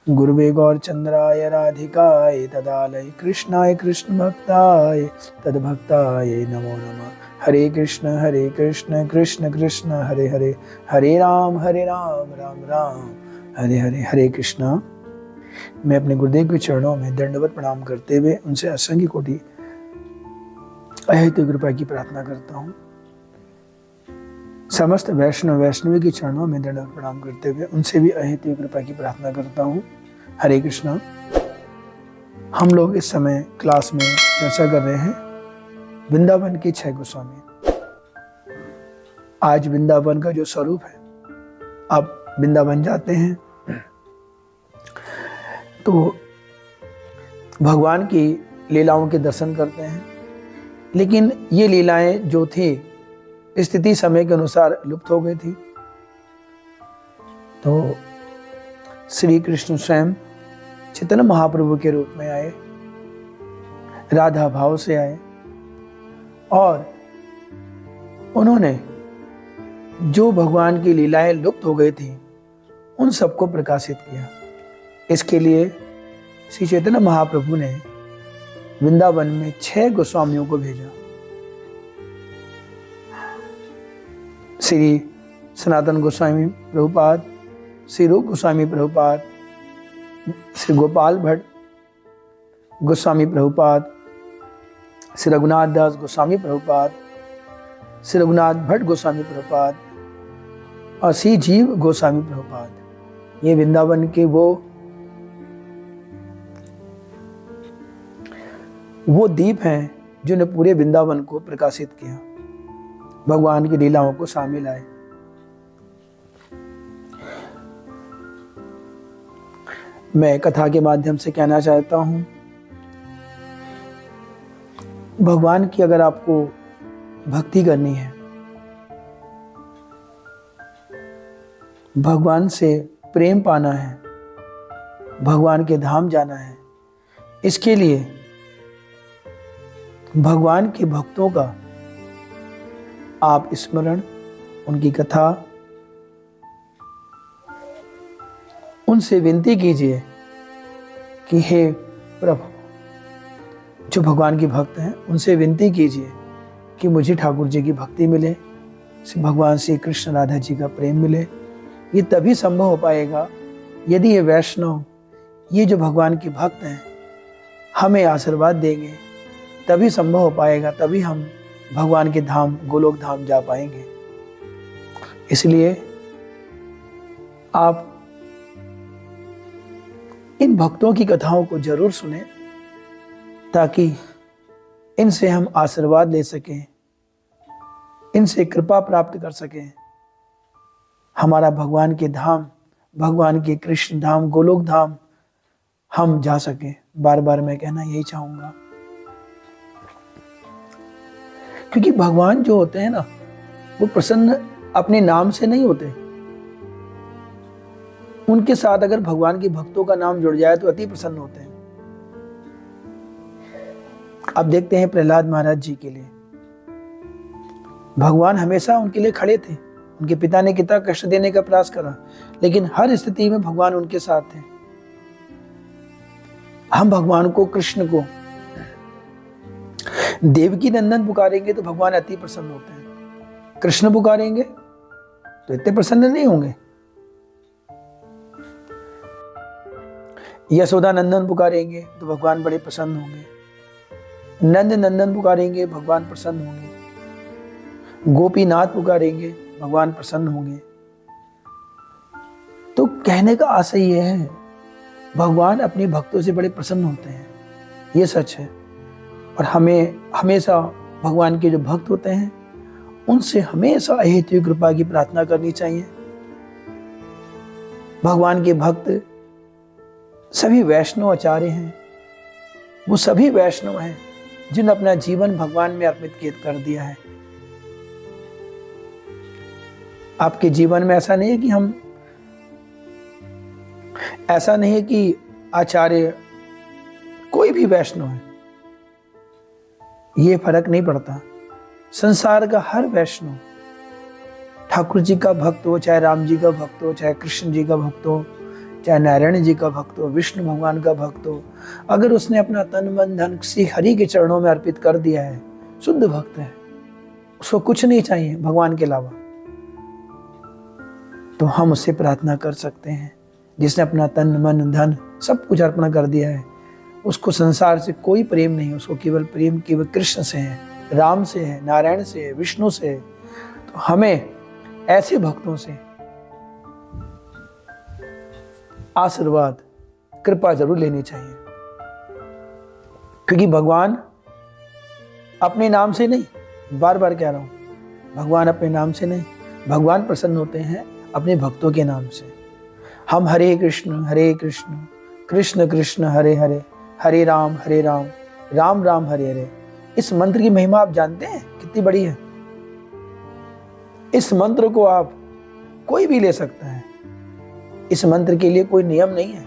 गुरुवे गौरचंद्राय राधिकाय तदालय कृष्णाय कृष्ण भक्ताय तद्भक्ताय नमो नमः। हरे कृष्ण कृष्ण कृष्ण हरे हरे, हरे राम राम राम हरे हरे। हरे कृष्णा। मैं अपने गुरुदेव के चरणों में दंडवत प्रणाम करते हुए उनसे असंख्य कोटि अहेतु कृपा की प्रार्थना करता हूँ। समस्त वैष्णव वैष्णवी के चरणों में दंडवत प्रणाम करते हुए उनसे भी अहेतु कृपा की प्रार्थना करता हूँ। हरे कृष्णा। हम लोग इस समय क्लास में चर्चा कर रहे हैं वृंदावन के 6 गोस्वामी। आज वृंदावन का जो स्वरूप है, आप वृंदावन जाते हैं तो भगवान की लीलाओं के दर्शन करते हैं, लेकिन ये लीलाएं जो थी स्थिति समय के अनुसार लुप्त हो गई थी। तो श्री कृष्ण स्वयं चैतन्य महाप्रभु के रूप में आए, राधा भाव से आए और उन्होंने जो भगवान की लीलाएं लुप्त हो गई थी उन सबको प्रकाशित किया। इसके लिए श्री चैतन्य महाप्रभु ने वृंदावन में 6 गोस्वामियों को भेजा। श्री सनातन गोस्वामी प्रभुपाद, श्री रूप गोस्वामी प्रभुपाद, श्री गोपाल भट्ट गोस्वामी प्रभुपाद, श्री रघुनाथ दास गोस्वामी प्रभुपाद, श्री रघुनाथ भट्ट गोस्वामी प्रभुपाद और श्री जीव गोस्वामी प्रभुपाद। ये वृंदावन के वो दीप हैं जिन्होंने पूरे वृंदावन को प्रकाशित किया, भगवान की लीलाओं को शामिल आए। मैं कथा के माध्यम से कहना चाहता हूं, भगवान की अगर आपको भक्ति करनी है, भगवान से प्रेम पाना है, भगवान के धाम जाना है, इसके लिए भगवान के भक्तों का आप स्मरण, उनकी कथा, उनसे विनती कीजिए कि हे प्रभु, जो भगवान के भक्त हैं उनसे विनती कीजिए कि मुझे ठाकुर जी की भक्ति मिले, भगवान श्री कृष्ण राधा जी का प्रेम मिले। ये तभी संभव हो पाएगा यदि ये वैष्णव, ये जो भगवान के भक्त हैं, हमें आशीर्वाद देंगे, तभी संभव हो पाएगा, तभी हम भगवान के धाम गोलोक धाम जा पाएंगे। इसलिए आप इन भक्तों की कथाओं को जरूर सुने ताकि इनसे हम आशीर्वाद ले सकें, इनसे कृपा प्राप्त कर सकें, हमारा भगवान के धाम, भगवान के कृष्ण धाम गोलोक धाम हम जा सकें। बार बार मैं कहना यही चाहूंगा, क्योंकि भगवान जो होते हैं ना, वो प्रसन्न अपने नाम से नहीं होते। उनके साथ अगर भगवान के भक्तों का नाम जुड़ जाए तो अति प्रसन्न होते हैं। अब देखते हैं प्रहलाद महाराज जी के लिए भगवान हमेशा उनके लिए खड़े थे। उनके पिता ने कितना कष्ट देने का प्रयास करा, लेकिन हर स्थिति में भगवान उनके साथ थे। हम भगवान को, कृष्ण को देवकी नंदन पुकारेंगे तो भगवान अति प्रसन्न होते हैं। कृष्ण पुकारेंगे तो इतने प्रसन्न नहीं होंगे। यशोदा नंदन पुकारेंगे तो भगवान बड़े प्रसन्न होंगे। नंद नंदन पुकारेंगे, भगवान प्रसन्न होंगे। गोपीनाथ पुकारेंगे, भगवान प्रसन्न होंगे। तो कहने का आशय यह है, भगवान अपने भक्तों से बड़े प्रसन्न होते हैं, ये सच है। और हमें हमेशा भगवान के जो भक्त होते हैं उनसे हमेशा अहेतु कृपा की प्रार्थना करनी चाहिए। भगवान के भक्त सभी वैष्णव आचार्य हैं, वो सभी वैष्णव हैं जिन्होंने अपना जीवन भगवान में अर्पित कर दिया है। आपके जीवन में ऐसा नहीं है कि आचार्य कोई भी वैष्णव है, ये फर्क नहीं पड़ता। संसार का हर वैष्णव ठाकुर जी का भक्त हो, चाहे राम जी का भक्त हो, चाहे कृष्ण जी का भक्त हो, चाहे नारायण जी का भक्त हो, विष्णु भगवान का भक्त हो, अगर उसने अपना तन मन धन श्री हरि के चरणों में अर्पित कर दिया है, शुद्ध भक्त है, उसको कुछ नहीं चाहिए भगवान के अलावा, तो हम उससे प्रार्थना कर सकते हैं। जिसने अपना तन मन धन सब कुछ अर्पण कर दिया है, उसको संसार से कोई प्रेम नहीं, उसको केवल प्रेम केवल कृष्ण से है, राम से है, नारायण से है, विष्णु से है। तो हमें ऐसे भक्तों से आशीर्वाद कृपा जरूर लेनी चाहिए, क्योंकि भगवान अपने नाम से नहीं, बार बार कह रहा हूं, भगवान अपने नाम से नहीं, भगवान प्रसन्न होते हैं अपने भक्तों के नाम से। हम हरे कृष्ण कृष्ण कृष्ण हरे हरे, हरे राम राम राम हरे हरे, इस मंत्र की महिमा आप जानते हैं कितनी बड़ी है। इस मंत्र को आप कोई भी ले सकता है। इस मंत्र के लिए कोई नियम नहीं है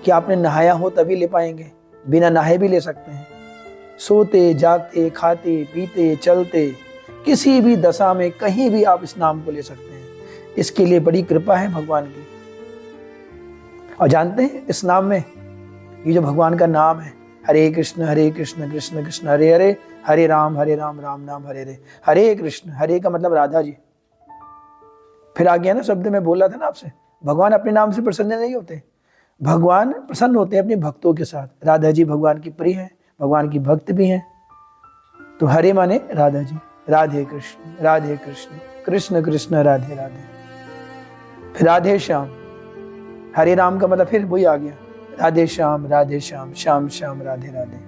कि आपने नहाया हो तभी ले पाएंगे, बिना नहाए भी ले सकते हैं। सोते जागते खाते पीते चलते किसी भी दशा में कहीं भी आप इस नाम को ले सकते हैं। इसके लिए बड़ी कृपा है भगवान की। और जानते हैं इस नाम में, ये जो भगवान का नाम है, हरे कृष्ण कृष्ण कृष्ण हरे हरे, हरे राम राम राम हरे हरे, हरे कृष्ण, हरे का मतलब राधा जी। फिर आ गया ना शब्द में बोला था ना आपसे, भगवान अपने नाम से प्रसन्न नहीं होते, भगवान प्रसन्न होते हैं अपने भक्तों के साथ। राधा जी भगवान की प्रिय है, भगवान की भक्त भी हैं। तो हरे माने राधा जी, राधे कृष्ण कृष्ण कृष्ण राधे राधे। फिर राधे श्याम, हरे राम का मतलब फिर वही आ गया, राधे श्याम श्याम श्याम राधे राधे।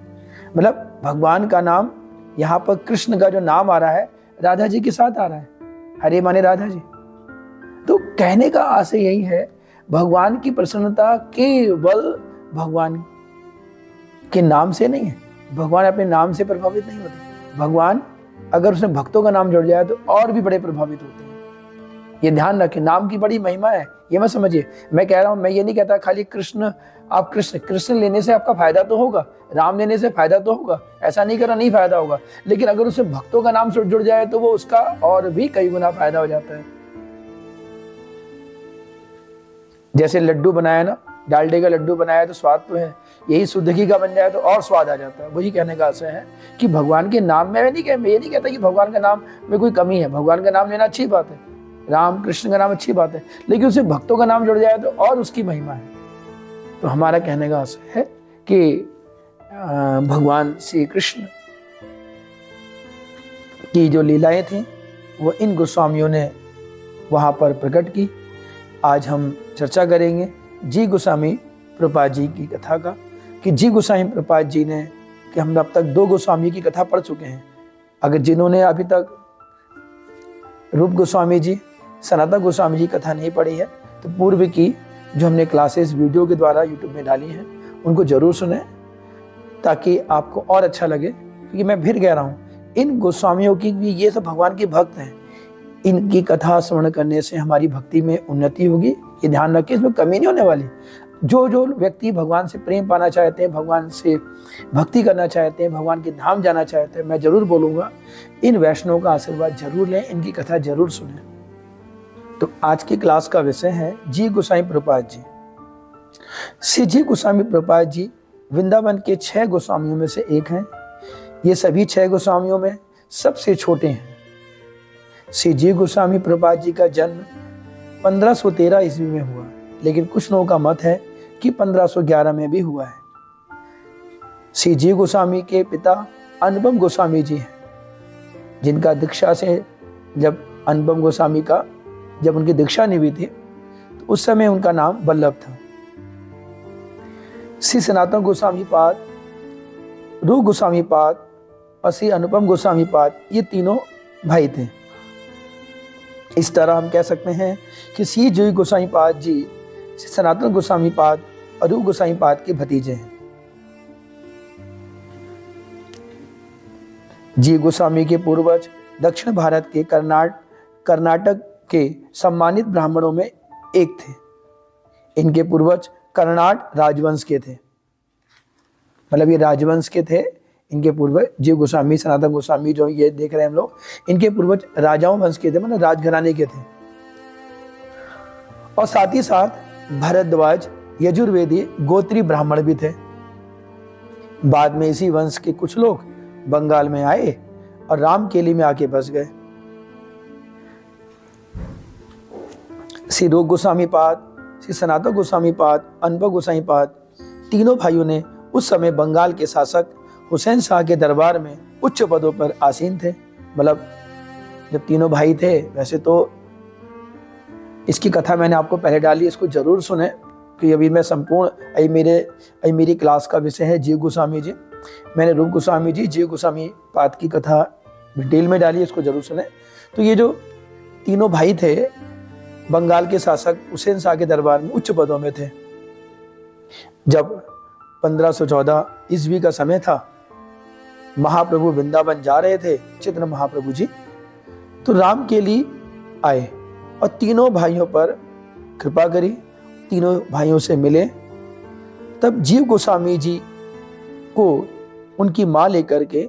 मतलब भगवान का नाम, यहाँ पर कृष्ण का जो नाम आ रहा है राधा जी के साथ आ रहा है, हरे माने राधा जी। तो कहने का आशय यही है, भगवान की प्रसन्नता केवल भगवान के नाम से नहीं है, भगवान अपने नाम से प्रभावित नहीं होते। भगवान अगर उसने भक्तों का नाम जुड़ जाए तो और भी बड़े प्रभावित होते हैं। ये ध्यान रखें, नाम की बड़ी महिमा है, ये मत समझिए। मैं कह रहा हूं, मैं ये नहीं कहता खाली कृष्ण, आप कृष्ण लेने से आपका फायदा तो होगा, राम लेने से फायदा तो होगा, ऐसा नहीं करना नहीं फायदा होगा, लेकिन अगर उससे भक्तों का नाम जुड़ जाए तो वो उसका और भी कई गुना फायदा हो जाता है। जैसे लड्डू बनाया ना, डालडे का लड्डू बनाया तो स्वाद तो है, यही शुद्ध घी का बन जाए तो और स्वाद आ जाता है। वही कहने का आशय है कि भगवान के नाम में मैं ये नहीं कहता कि भगवान का नाम में कोई कमी है, भगवान का नाम लेना अच्छी बात है, राम कृष्ण का नाम अच्छी बात है, लेकिन उससे भक्तों का नाम जुड़ जाए तो और उसकी महिमा है। तो हमारा कहने का आशय है कि भगवान श्री कृष्ण की जो लीलाएं थी वो इन गोस्वामियों ने वहाँ पर प्रकट की। आज हम चर्चा करेंगे जी गोस्वामी प्रभुपाद जी की कथा का, कि जी गोस्वामी प्रभुपाद जी ने, कि हम अब तक 2 गोस्वामी की कथा पढ़ चुके हैं। अगर जिन्होंने अभी तक रूप गोस्वामी जी, सनातन गोस्वामी जी कथा नहीं पढ़ी है तो पूर्व की जो हमने क्लासेस वीडियो के द्वारा यूट्यूब में डाली हैं उनको जरूर सुने, ताकि आपको और अच्छा लगे। क्योंकि मैं फिर कह रहा हूँ, इन गोस्वामियों की भी, ये सब भगवान के भक्त हैं, इनकी कथा श्रवण करने से हमारी भक्ति में उन्नति होगी। ये ध्यान रखिए, इसमें कमी नहीं होने वाली। जो व्यक्ति भगवान से प्रेम पाना चाहते हैं, भगवान से भक्ति करना चाहते हैं, भगवान के धाम जाना चाहते हैं, मैं जरूर बोलूँगा इन वैष्णवों का आशीर्वाद जरूर लें, इनकी कथा जरूर सुनें। तो आज की क्लास का विषय है जी गोस्वामी प्रभुपाद जी। श्री जी गोस्वामी प्रभुपाद जी वृंदावन के 6 गोस्वामियों में से एक हैं। ये सभी 6 गोस्वामियों में सबसे छोटे हैं। श्री जी गोस्वामी प्रभुपाद जी का जन्म 1513 ईस्वी में हुआ, लेकिन कुछ लोगों का मत है कि 1511 में भी हुआ है। श्री जी गोस्वामी के पिता अनुपम गोस्वामी जी हैं, जिनका दीक्षा से जब अनुपम गोस्वामी का जब उनकी दीक्षा नहीं हुई थी तो उस समय उनका नाम वल्लभ था। श्री सनातन गोस्वामी पाद, रूप गोस्वामी पाद और श्री अनुपम गोस्वामी पाद, ये तीनों भाई थे। इस तरह हम कह सकते हैं कि श्री जी गोस्वामी पाद जी श्री सनातन गोस्वामी पाद और रूप गोस्वामी पाद के भतीजे हैं। जी गोस्वामी के पूर्वज दक्षिण भारत के कर्नाटक के सम्मानित ब्राह्मणों में एक थे। इनके पूर्वज कर्नाट राजवंश के थे, मतलब ये राजवंश के थे, इनके पूर्वज जीव गोस्वामी, सनातन गोस्वामी जो ये देख रहे हैं हम लोग, इनके पूर्वज राजाओं वंश के थे, मतलब राजघराने के थे। और साथ ही साथ भरद्वाज, यजुर्वेदी, गोत्री ब्राह्मण भी थे। बाद में इसी वंश के कुछ लोग बंगाल में आए और रामकेली में आके बस गए। श्री रूप गोस्वामी पाद, श्री सनातन गोस्वामी पाद, अनुभव गोस्वामी पाद, तीनों भाइयों ने उस समय बंगाल के शासक हुसैन शाह के दरबार में उच्च पदों पर आसीन थे। मतलब जब तीनों भाई थे, वैसे तो इसकी कथा मैंने आपको पहले डाली, इसको जरूर सुने, कि अभी मैं संपूर्ण मेरी क्लास का विषय है जीव गोस्वामी जी। मैंने रूप गोस्वामी जी, जीव गोस्वामी पाद की कथा डिटेल में डाली, इसको जरूर सुने। तो ये जो तीनों भाई थे बंगाल के शासक हुसैन शाह के दरबार में उच्च पदों में थे। जब 1514 ईस्वी का समय था, महाप्रभु वृंदावन जा रहे थे, चित्र महाप्रभु जी, तो राम के लिए आए और तीनों भाइयों पर कृपा करी, तीनों भाइयों से मिले। तब जीव गोस्वामी जी को उनकी माँ लेकर के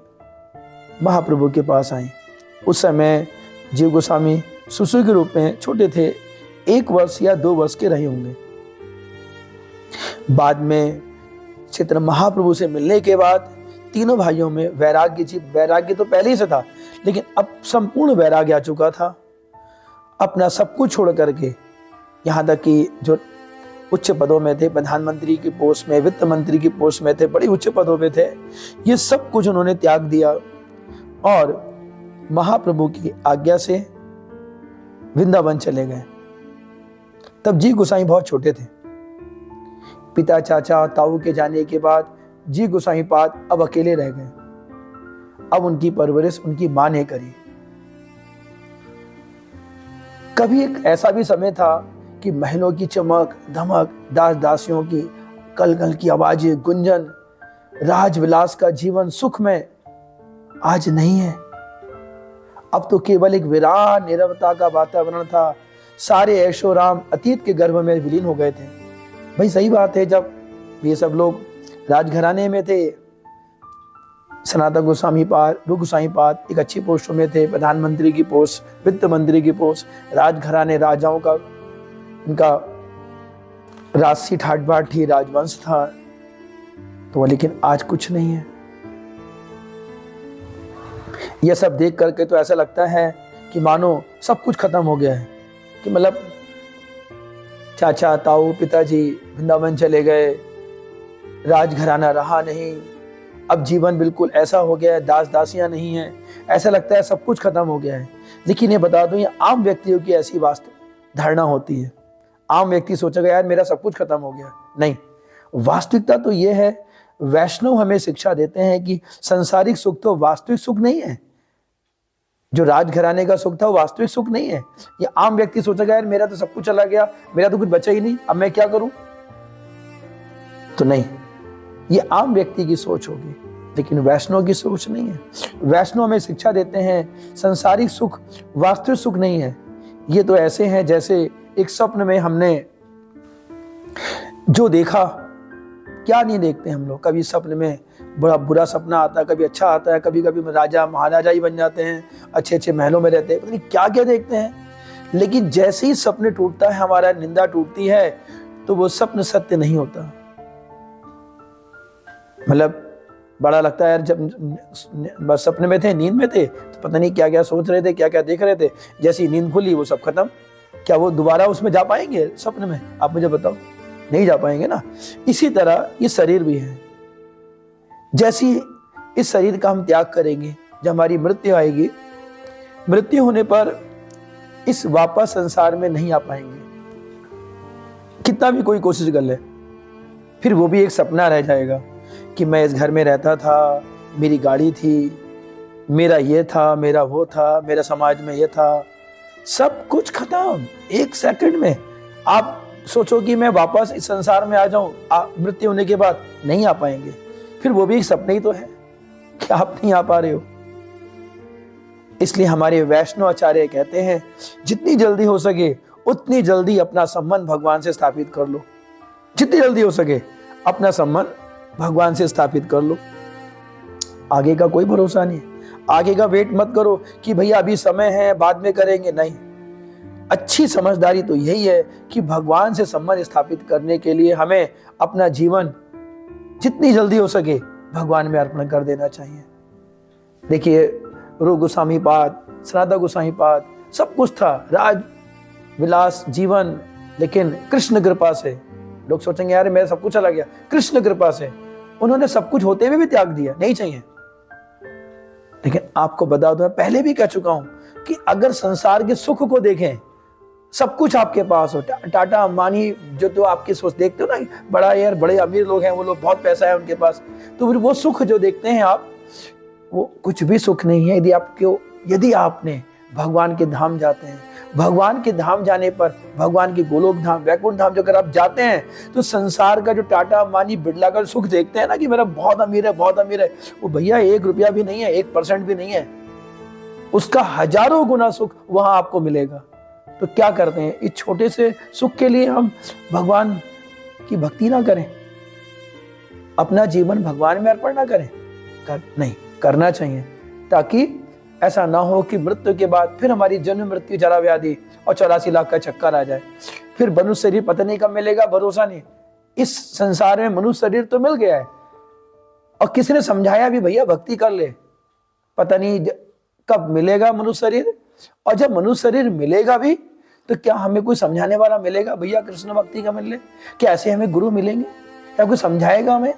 महाप्रभु के पास आए। उस समय जीव गोस्वामी शिशु के रूप में छोटे थे, 1 वर्ष या 2 वर्ष के रहे होंगे। बाद में चित्र महाप्रभु से मिलने के बाद तीनों भाइयों में वैराग्य तो पहले ही से था, लेकिन अब संपूर्ण वैराग्य आ चुका था। अपना सब कुछ छोड़ करके, यहाँ तक कि जो उच्च पदों में थे, प्रधानमंत्री की पोस्ट में, वित्त मंत्री की पोस्ट में थे, बड़े उच्च पदों में थे, ये सब कुछ उन्होंने त्याग दिया और महाप्रभु की आज्ञा से वृंदावन चले गए। तब जी गोसाई बहुत छोटे थे। पिता, चाचा, ताऊ के जाने के बाद जी गोसाई पाद अब अकेले रह गए। अब उनकी परवरिश उनकी मां ने करी। कभी एक ऐसा भी समय था कि महलों की चमक धमक, दास दासियों की कलकल की आवाजें, गुंजन, राजविलास का जीवन सुख में आज नहीं है। अब तो केवल एक विराट नीरवता का वातावरण था। सारे ऐशोराम अतीत के गर्भ में विलीन हो गए थे। भाई सही बात है, जब ये सब लोग राजघराने में थे, सनातन गोस्वामी पाद, रूप गोस्वामी पाद एक अच्छी पोस्टों में थे, प्रधानमंत्री की पोस्ट, वित्त मंत्री की पोस्ट, राजघराने, राजाओं का उनका राजसी ठाट बाट थी, राजवंश था, तो लेकिन आज कुछ नहीं है। यह सब देख करके तो ऐसा लगता है कि मानो सब कुछ खत्म हो गया है, कि मतलब चाचा, ताऊ, पिताजी वृंदावन चले गए, राजघराना रहा नहीं, अब जीवन बिल्कुल ऐसा हो गया है, दास दासियां नहीं है, ऐसा लगता है सब कुछ खत्म हो गया है। लेकिन ये बता दूं, ये आम व्यक्तियों की ऐसी वास्तविक धारणा होती है। आम व्यक्ति सोचेगा यार मेरा सब कुछ खत्म हो गया, नहीं। वास्तविकता तो ये है, वैष्णव हमें शिक्षा देते हैं कि संसारिक सुख तो वास्तविक सुख नहीं है। जो राजघराने का सुख था वो वास्तविक सुख नहीं है। ये आम व्यक्ति सोचेगा यार मेरा तो सब कुछ चला गया, मेरा तो कुछ बचा ही नहीं, अब मैं क्या करूं। तो नहीं, ये आम व्यक्ति की सोच होगी, लेकिन वैष्णव की सोच नहीं है। वैष्णव हमें शिक्षा देते हैं संसारिक सुख वास्तविक सुख नहीं है। ये तो ऐसे हैं जैसे एक स्वप्न में हमने जो देखा, क्या नहीं देखते हम लोग। कभी स्वप्न में बड़ा बुरा सपना आता है, कभी अच्छा आता है, कभी कभी राजा महाराजा ही बन जाते हैं, अच्छे अच्छे महलों में रहते हैं, पता नहीं क्या क्या देखते हैं। लेकिन जैसे ही सपने टूटता है, हमारा निंदा टूटती है, तो वो स्वप्न सत्य नहीं होता। मतलब बड़ा लगता है यार, जब सपने में थे, नींद में थे, तो पता नहीं क्या क्या सोच रहे थे, क्या क्या देख रहे थे, जैसी नींद खुली वो सब खत्म। क्या वो दोबारा उसमें जा पाएंगे सपने में? आप मुझे बताओ, नहीं जा पाएंगे ना। इसी तरह ये शरीर भी है। जैसी इस शरीर का हम त्याग करेंगे, जब हमारी मृत्यु आएगी, मृत्यु होने पर इस वापस संसार में नहीं आ पाएंगे। कितना भी कोई कोशिश कर ले, फिर वो भी एक सपना रह जाएगा कि मैं इस घर में रहता था, मेरी गाड़ी थी, मेरा ये था, मेरा वो था, मेरा समाज में ये था, सब कुछ खत्म एक सेकंड में। आप सोचो कि मैं वापस इस संसार में आ जाऊं, मृत्यु होने के बाद नहीं आ पाएंगे, फिर वो भी एक सपना ही तो है कि आप नहीं आ पा रहे हो। इसलिए हमारे वैष्णव आचार्य कहते हैं, जितनी जल्दी हो सके उतनी जल्दी अपना संबंध भगवान से स्थापित कर लो। जितनी जल्दी हो सके अपना संबंध भगवान से स्थापित कर लो। आगे का कोई भरोसा नहीं है। आगे का वेट मत करो कि भैया अभी समय है बाद में करेंगे, नहीं। अच्छी समझदारी तो यही है कि भगवान से संबंध स्थापित करने के लिए हमें अपना जीवन जितनी जल्दी हो सके भगवान में अर्पण कर देना चाहिए। देखिए, रूप गोस्वामी पाद, सनातन गोस्वामी पाद, सब कुछ था, राज विलास जीवन, लेकिन कृष्ण कृपा से, लोग सोचेंगे यार मेरा सब कुछ चला गया, कृष्ण कृपा से उन्होंने सब कुछ होते हुए भी त्याग दिया, नहीं चाहिए। लेकिन आपको बता दूं, मैं पहले भी कह चुका हूं कि अगर संसार के सुख को देखें, सब कुछ आपके पास हो, टाटा अंबानी जो तो आपकी सोच देखते हो ना, बड़ा यार बड़े अमीर लोग हैं, वो लोग बहुत पैसा है उनके पास, तो फिर वो सुख जो देखते हैं आप, वो कुछ भी सुख नहीं है। यदि आपने भगवान के धाम जाते हैं, भगवान के धाम जाने पर, भगवान के गोलोक धाम, वैकुंठ धाम जो अगर आप जाते हैं, तो संसार का जो टाटा अंबानी बिरला का सुख देखते हैं ना कि मेरा बहुत अमीर है, बहुत अमीर है, वो भैया 1 रुपया भी नहीं है, 1% भी नहीं है, उसका हजारों गुना सुख वहां आपको मिलेगा। तो क्या करते हैं, इस छोटे से सुख के लिए हम भगवान की भक्ति ना करें, अपना जीवन भगवान में अर्पण ना करें? नहीं, करना चाहिए, ताकि ऐसा ना हो कि मृत्यु के बाद फिर हमारी जन्म मृत्यु जरा व्याधि और 84 लाख का चक्कर आ जाए, फिर मनुष्य शरीर पता नहीं कब मिलेगा, भरोसा नहीं। इस संसार में मनुष्य शरीर तो मिल गया है, और किसी ने समझाया भी भैया भक्ति कर ले, पता नहीं कब मिलेगा मनुष्य शरीर, और जब मनुष्य शरीर मिलेगा भी तो क्या हमें कोई समझाने वाला मिलेगा भैया कृष्ण भक्ति का मिल ले? क्या ऐसे हमें गुरु मिलेंगे या कोई समझाएगा हमें?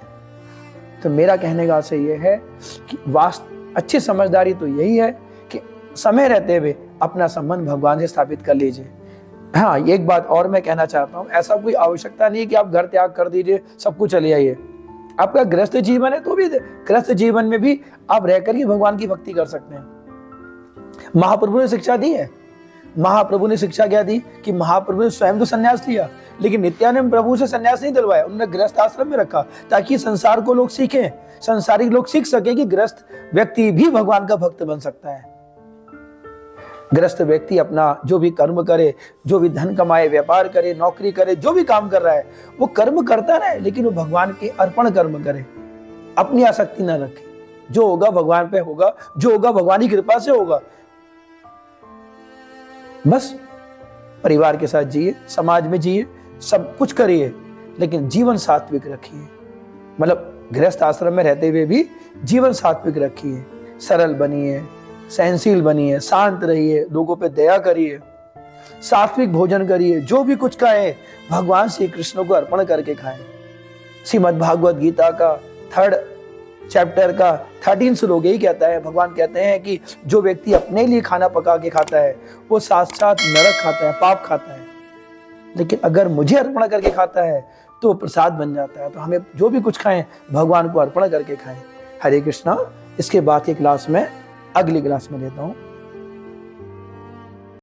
तो मेरा कहने का आशय यह है कि अच्छी समझदारी तो यही है कि समय रहते हुए अपना संबंध भगवान से स्थापित कर लीजिए। हाँ, एक बात और मैं कहना चाहता हूँ, ऐसा कोई आवश्यकता नहीं है कि आप घर त्याग कर दीजिए, सब कुछ चले आइए। आपका गृहस्थ जीवन है तो भी गृहस्थ जीवन में भी आप रहकर ही भगवान की भक्ति कर सकते हैं। महाप्रभु ने शिक्षा दी है, महाप्रभु ने शिक्षा क्या दी कि महाप्रभु ने स्वयं तो संन्यास लिया, लेकिन नित्यानंद प्रभु से संन्यास नहीं दिलवाया, उन्होंने गृहस्थ आश्रम में रखा, ताकि संसार को लोग सीखें, संसारिक लोग सीख सके कि गृहस्थ व्यक्ति भी भगवान का भक्त बन सकता है। गृहस्थ व्यक्ति अपना जो भी कर्म करे, जो भी धन कमाए, व्यापार करे, नौकरी करे, जो भी काम कर रहा है वो कर्म करता रहे, लेकिन वो भगवान के अर्पण कर्म करे, अपनी आसक्ति न रखे। जो होगा भगवान पे होगा, जो होगा भगवान की कृपा से होगा। बस परिवार के साथ जिए, समाज में जिए, सब कुछ करिए, लेकिन जीवन सात्विक रखिए। मतलब गृहस्थ आश्रम में रहते हुए भी जीवन सात्विक रखिए, सरल बनिए, सहनशील बनिए, शांत रहिए, लोगों पे दया करिए, सात्विक भोजन करिए, जो भी कुछ खाएं भगवान श्री कृष्ण को अर्पण करके खाएं। श्रीमद् भागवत गीता का 3rd चैप्टर का 13 श्लोक यही कहता है, भगवान कहते हैं कि जो व्यक्ति अपने लिए खाना पका के खाता है वो साक्षात नरक खाता है, पाप खाता है, लेकिन अगर मुझे अर्पण करके खाता है तो प्रसाद बन जाता है। तो हमें जो भी कुछ खाएं भगवान को अर्पण करके खाएं। हरे कृष्णा। इसके बाद की क्लास में, अगली क्लास में लेता हूँ।